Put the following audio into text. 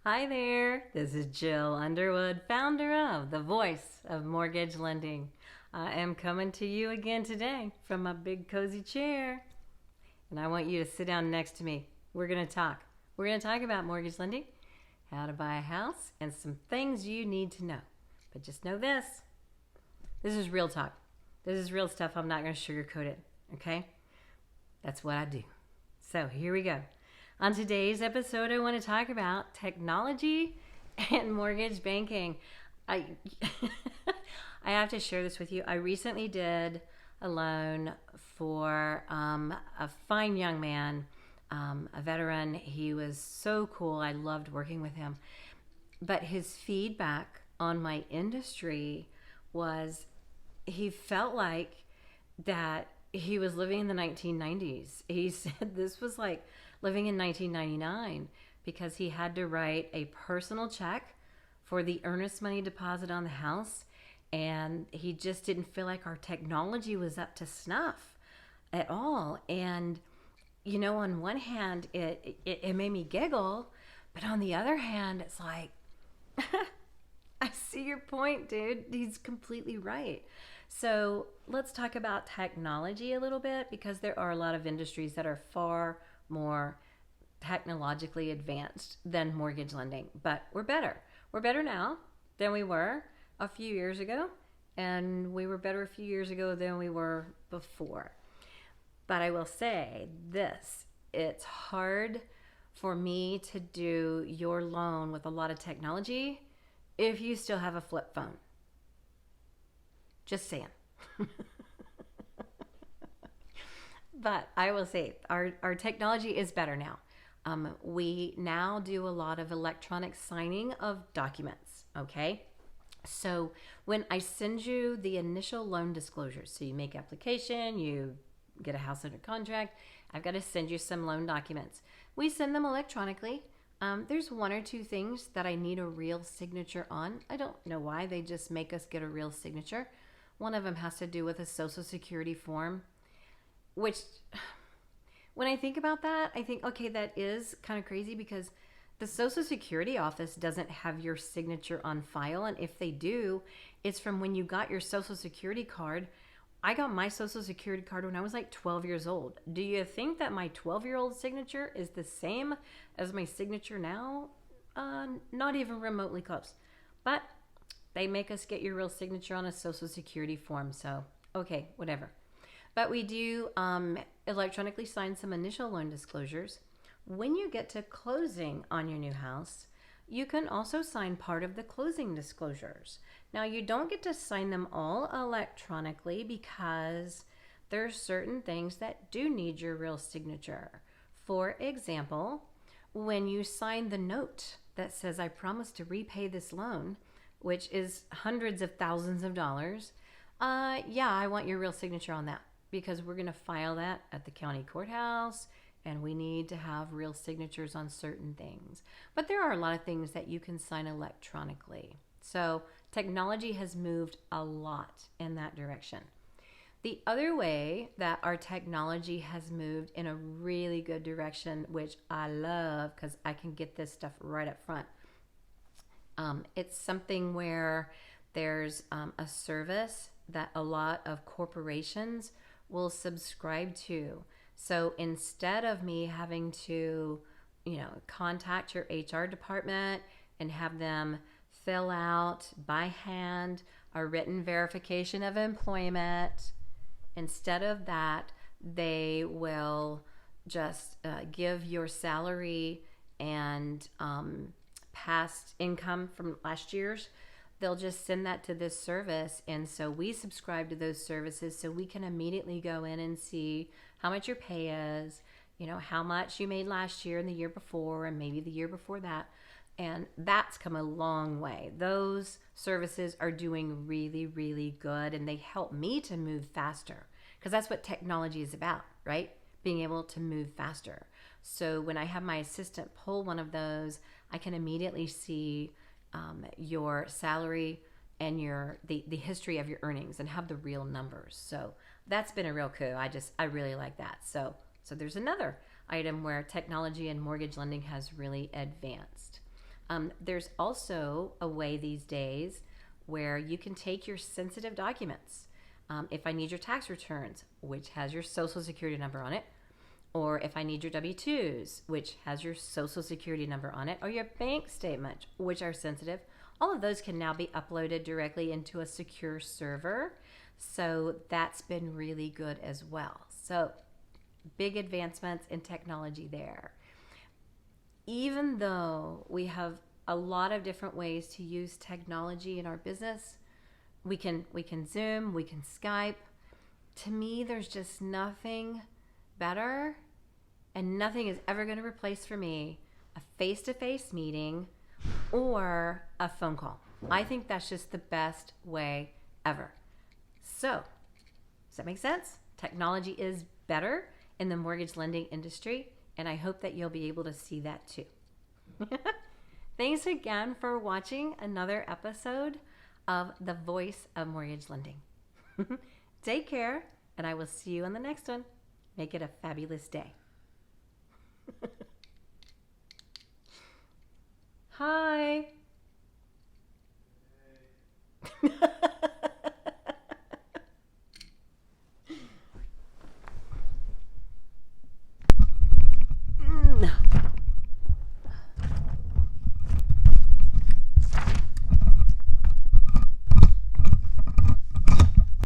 Hi there, this is Jill Underwood, founder of The Voice of Mortgage Lending. I am coming to you again today from my big cozy chair, and I want you to sit down next to me. We're going to talk. We're going to talk about mortgage lending, how to buy a house, and some things you need to know. But just know this is real talk. This is real stuff. I'm not going to sugarcoat it, okay? That's what I do. So here we go. On today's episode, I want to talk about technology and mortgage banking. I I have to share this with you. I recently did a loan for a fine young man, a veteran. He was so cool. I loved working with him. But his feedback on my industry was he felt like that he was living in the 1990s. He said this was like living in 1999 because he had to write a personal check for the earnest money deposit on the house, and he just didn't feel like our technology was up to snuff at all. And on one hand it made me giggle, but on the other hand it's like I see your point, dude. He's completely right. So let's talk about technology a little bit, because there are a lot of industries that are far more technologically advanced than mortgage lending. But we're better. We're better now than we were a few years ago. And we were better a few years ago than we were before. But I will say this, it's hard for me to do your loan with a lot of technology if you still have a flip phone. Just saying. But I will say our technology is better now. We now do a lot of electronic signing of documents, okay? So when I send you the initial loan disclosures, so you make application, you get a house under contract, I've got to send you some loan documents. We send them electronically. There's one or two things that I need a real signature on. I don't know why they just make us get a real signature. One of them has to do with a Social Security form, which when I think about that, I think, okay, that is kind of crazy because the Social Security office doesn't have your signature on file. And if they do, it's from when you got your Social Security card. I got my Social Security card when I was like 12 years old. Do you think that my 12-year-old signature is the same as my signature now? Not even remotely close. But they make us get your real signature on a Social Security form. So, okay, whatever. But we do electronically sign some initial loan disclosures. When you get to closing on your new house, you can also sign part of the closing disclosures. Now, you don't get to sign them all electronically because there's certain things that do need your real signature. For example, when you sign the note that says, I promise to repay this loan, which is hundreds of thousands of dollars, I want your real signature on that, because we're going to file that at the county courthouse, and we need to have real signatures on certain things. But there are a lot of things that you can sign electronically. So technology has moved a lot in that direction. The other way that our technology has moved in a really good direction, which I love because I can get this stuff right up front. It's something where there's a service that a lot of corporations will subscribe to. So instead of me having to, contact your HR department and have them fill out by hand a written verification of employment, instead of that, they will just give your salary and past income from last year's. They'll just send that to this service. And so we subscribe to those services so we can immediately go in and see how much your pay is, how much you made last year and the year before and maybe the year before that. And that's come a long way. Those services are doing really, really good, and they help me to move faster, because that's what technology is about, right? Being able to move faster. So when I have my assistant pull one of those, I can immediately see your salary and the history of your earnings and have the real numbers. So that's been a real coup. I really like that. So there's another item where technology and mortgage lending has really advanced. There's also a way these days where you can take your sensitive documents. If I need your tax returns, which has your social security number on it, or if I need your W-2s, which has your social security number on it, or your bank statement, which are sensitive, all of those can now be uploaded directly into a secure server. So that's been really good as well. So big advancements in technology there. Even though we have a lot of different ways to use technology in our business, we can Zoom, we can Skype. To me, there's just nothing better, and nothing is ever going to replace for me a face-to-face meeting or a phone call. I think that's just the best way ever. So, does that make sense? Technology is better in the mortgage lending industry, and I hope that you'll be able to see that too. Thanks again for watching another episode of The Voice of Mortgage Lending. Take care, and I will see you on the next one. Make it a fabulous day. Hi. No.